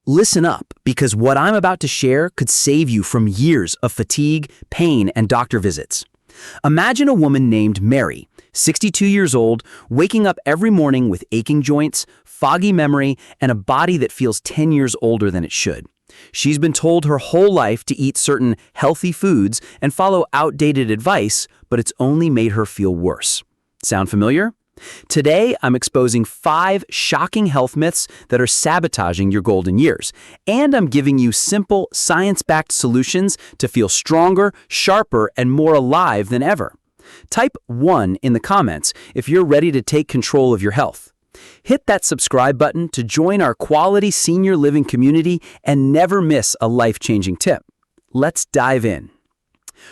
Listen up, because what I'm about to share could save you from years of fatigue, pain, and doctor visits. Imagine a woman named Mary, 62 years old, waking up every morning with aching joints, foggy memory, and a body that feels 10 years older than it should. She's been told her whole life to eat certain healthy foods and follow outdated advice, but it's only made her feel worse. Sound familiar? Today, I'm exposing 5 shocking health myths that are sabotaging your golden years, and I'm giving you simple, science-backed solutions to feel stronger, sharper, and more alive than ever. Type 1 in the comments if you're ready to take control of your health. Hit that subscribe button to join our quality senior living community and never miss a life-changing tip. Let's dive in.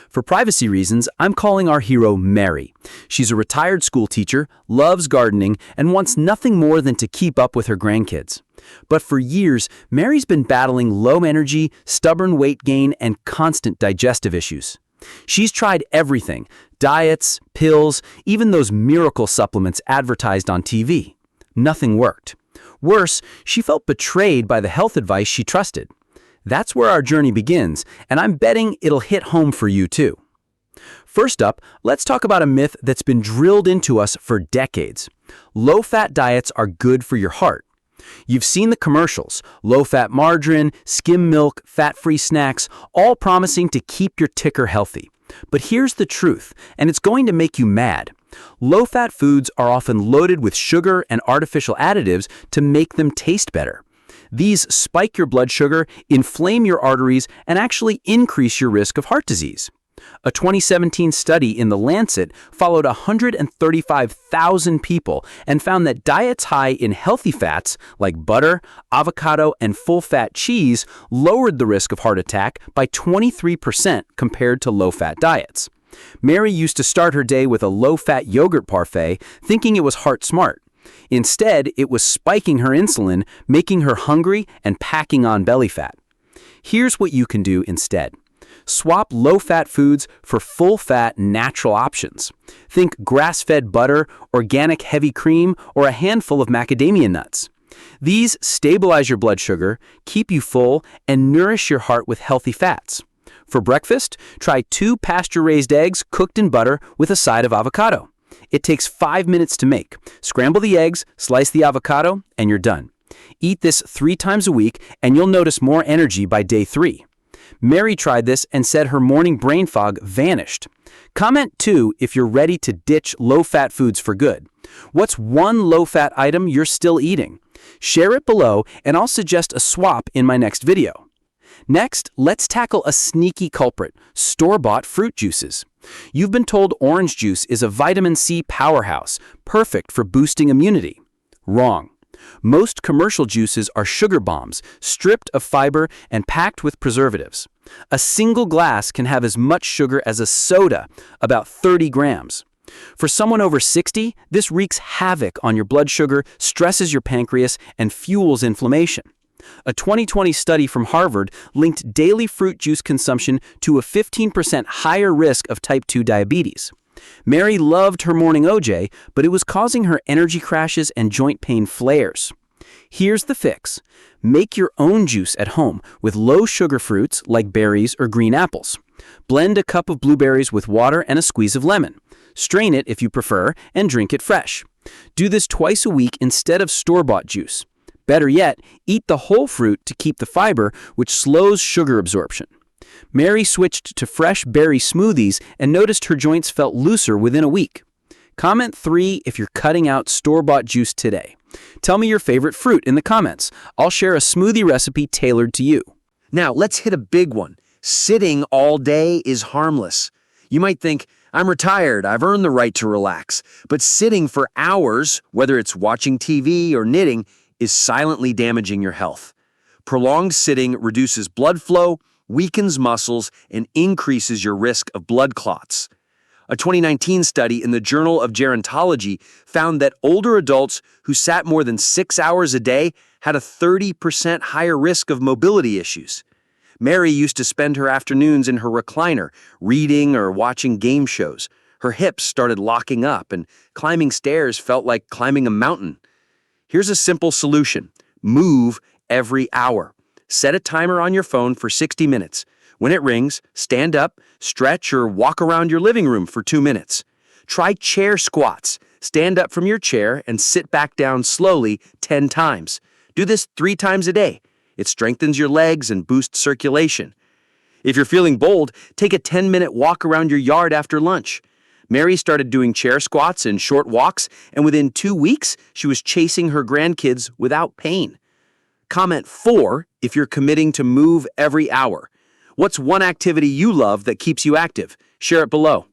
For privacy reasons, I'm calling our hero Mary. She's a retired school teacher, loves gardening, and wants nothing more than to keep up with her grandkids. But for years, Mary's been battling low energy, stubborn weight gain, and constant digestive issues. She's tried everything: diets, pills, even those miracle supplements advertised on TV. Nothing worked. Worse, she felt betrayed by the health advice she trusted. That's where our journey begins, and I'm betting it'll hit home for you too. First up, let's talk about a myth that's been drilled into us for decades. Low-fat diets are good for your heart. You've seen the commercials: low-fat margarine, skim milk, fat-free snacks, all promising to keep your ticker healthy. But here's the truth, and it's going to make you mad. Low-fat foods are often loaded with sugar and artificial additives to make them taste better. These spike your blood sugar, inflame your arteries, and actually increase your risk of heart disease. A 2017 study in the Lancet followed 135,000 people and found that diets high in healthy fats like butter, avocado, and full-fat cheese lowered the risk of heart attack by 23% compared to low-fat diets. Mary used to start her day with a low-fat yogurt parfait, thinking it was heart smart. Instead, it was spiking her insulin, making her hungry, and packing on belly fat. Here's what you can do instead. Swap low-fat foods for full-fat, natural options. Think grass-fed butter, organic heavy cream, or a handful of macadamia nuts. These stabilize your blood sugar, keep you full, and nourish your heart with healthy fats. For breakfast, try 2 pasture-raised eggs cooked in butter with a side of avocado. It takes 5 minutes to make. Scramble the eggs, slice the avocado, and you're done. Eat this 3 times a week, and you'll notice more energy by day 3. Mary tried this and said her morning brain fog vanished. Comment 2 if you're ready to ditch low-fat foods for good. What's one low-fat item you're still eating? Share it below, and I'll suggest a swap in my next video. Next, let's tackle a sneaky culprit: store-bought fruit juices. You've been told orange juice is a vitamin C powerhouse, perfect for boosting immunity. Wrong. Most commercial juices are sugar bombs, stripped of fiber and packed with preservatives. A single glass can have as much sugar as a soda, about 30 grams. For someone over 60, this wreaks havoc on your blood sugar, stresses your pancreas, and fuels inflammation. A 2020 study from Harvard linked daily fruit juice consumption to a 15% higher risk of type 2 diabetes. Mary loved her morning OJ, but it was causing her energy crashes and joint pain flares. Here's the fix. Make your own juice at home with low-sugar fruits like berries or green apples. Blend a cup of blueberries with water and a squeeze of lemon. Strain it if you prefer and drink it fresh. Do this twice a week instead of store-bought juice. Better yet, eat the whole fruit to keep the fiber, which slows sugar absorption. Mary switched to fresh berry smoothies and noticed her joints felt looser within a week. Comment 3 if you're cutting out store-bought juice today. Tell me your favorite fruit in the comments. I'll share a smoothie recipe tailored to you. Now, let's hit a big one. Sitting all day is harmless. You might think, I'm retired, I've earned the right to relax. But sitting for hours, whether it's watching TV or knitting, is silently damaging your health. Prolonged sitting reduces blood flow, weakens muscles, and increases your risk of blood clots. A 2019 study in the Journal of Gerontology found that older adults who sat more than 6 hours a day had a 30% higher risk of mobility issues. Mary used to spend her afternoons in her recliner, reading or watching game shows. Her hips started locking up, and climbing stairs felt like climbing a mountain. Here's a simple solution. Move every hour. Set a timer on your phone for 60 minutes. When it rings, stand up, stretch, or walk around your living room for 2 minutes. Try chair squats. Stand up from your chair and sit back down slowly 10 times. Do this 3 times a day. It strengthens your legs and boosts circulation. If you're feeling bold, take a 10-minute walk around your yard after lunch. Mary started doing chair squats and short walks, and within 2 weeks, she was chasing her grandkids without pain. Comment 4 if you're committing to move every hour. What's one activity you love that keeps you active? Share it below.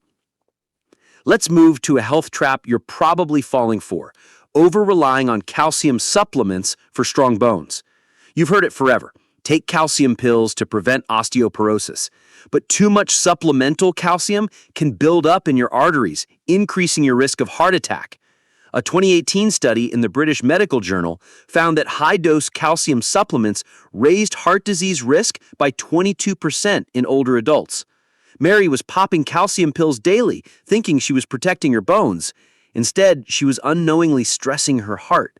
Let's move to a health trap you're probably falling for: over-relying on calcium supplements for strong bones. You've heard it forever. Take calcium pills to prevent osteoporosis. But too much supplemental calcium can build up in your arteries, increasing your risk of heart attack. A 2018 study in the British Medical Journal found that high-dose calcium supplements raised heart disease risk by 22% in older adults. Mary was popping calcium pills daily, thinking she was protecting her bones. Instead, she was unknowingly stressing her heart.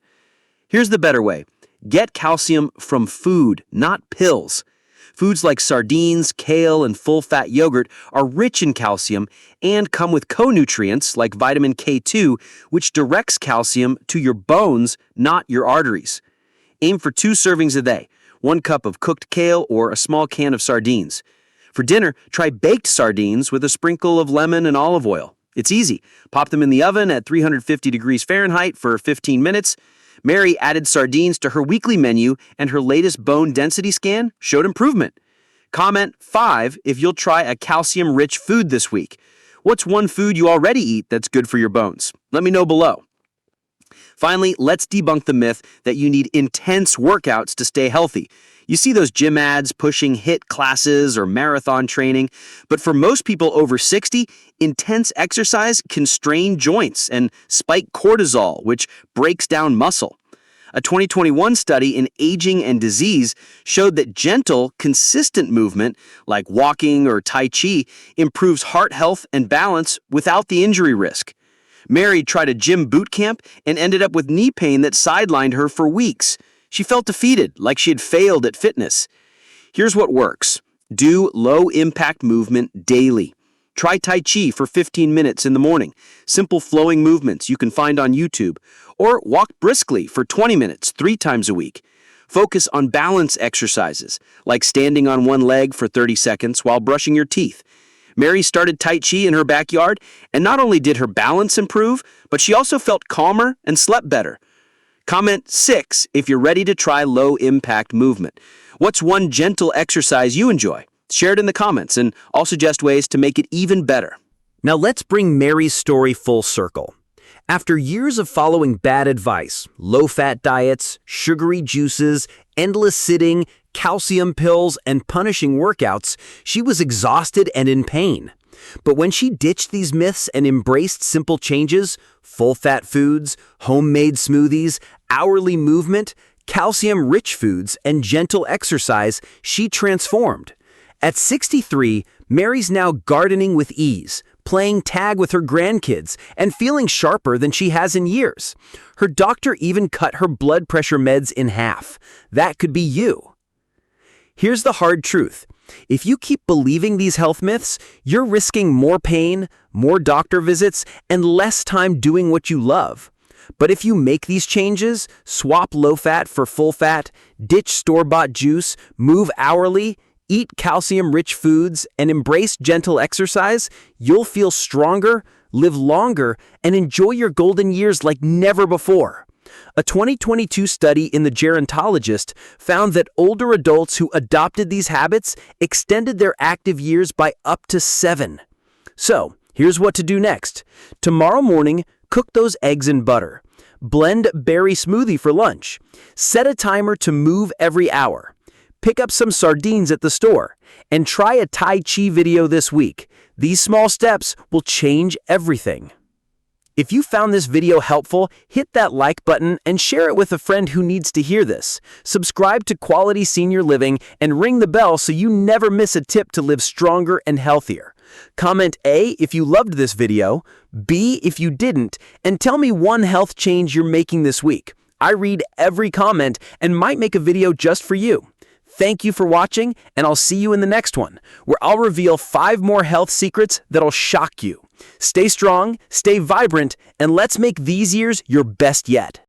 Here's the better way. Get calcium from food, not pills. Foods like sardines, kale, and full-fat yogurt are rich in calcium and come with co-nutrients like vitamin K2, which directs calcium to your bones, not your arteries. Aim for 2 servings a day, 1 cup of cooked kale or a small can of sardines. For dinner, try baked sardines with a sprinkle of lemon and olive oil. It's easy. Pop them in the oven at 350 degrees Fahrenheit for 15 minutes. Mary added sardines to her weekly menu, and her latest bone density scan showed improvement. Comment 5 if you'll try a calcium-rich food this week. What's one food you already eat that's good for your bones? Let me know below. Finally, let's debunk the myth that you need intense workouts to stay healthy. You see those gym ads pushing HIIT classes or marathon training, but for most people over 60, intense exercise can strain joints and spike cortisol, which breaks down muscle. A 2021 study in Aging and Disease showed that gentle, consistent movement, like walking or Tai Chi, improves heart health and balance without the injury risk. Mary tried a gym boot camp and ended up with knee pain that sidelined her for weeks. She felt defeated, like she had failed at fitness. Here's what works. Do low-impact movement daily. Try Tai Chi for 15 minutes in the morning, simple flowing movements you can find on YouTube, or walk briskly for 20 minutes 3 times a week. Focus on balance exercises, like standing on one leg for 30 seconds while brushing your teeth. Mary started Tai Chi in her backyard, and not only did her balance improve, but she also felt calmer and slept better. Comment 6 if you're ready to try low-impact movement. What's one gentle exercise you enjoy? Share it in the comments, and I'll suggest ways to make it even better. Now let's bring Mary's story full circle. After years of following bad advice, low-fat diets, sugary juices, endless sitting, calcium pills, and punishing workouts, she was exhausted and in pain. But when she ditched these myths and embraced simple changes, full-fat foods, homemade smoothies, hourly movement, calcium-rich foods, and gentle exercise, she transformed. At 63, Mary's now gardening with ease, playing tag with her grandkids, and feeling sharper than she has in years. Her doctor even cut her blood pressure meds in half. That could be you. Here's the hard truth. If you keep believing these health myths, you're risking more pain, more doctor visits, and less time doing what you love. But if you make these changes, swap low-fat for full-fat, ditch store-bought juice, move hourly, eat calcium-rich foods, and embrace gentle exercise, you'll feel stronger, live longer, and enjoy your golden years like never before. A 2022 study in The Gerontologist found that older adults who adopted these habits extended their active years by up to 7. So, here's what to do next. Tomorrow morning, cook those eggs in butter. Blend berry smoothie for lunch. Set a timer to move every hour. Pick up some sardines at the store. And try a Tai Chi video this week. These small steps will change everything. If you found this video helpful, hit that like button and share it with a friend who needs to hear this. Subscribe to Quality Senior Living and ring the bell so you never miss a tip to live stronger and healthier. Comment A if you loved this video, B if you didn't, and tell me one health change you're making this week. I read every comment and might make a video just for you. Thank you for watching, and I'll see you in the next one, where I'll reveal 5 more health secrets that'll shock you. Stay strong, stay vibrant, and let's make these years your best yet.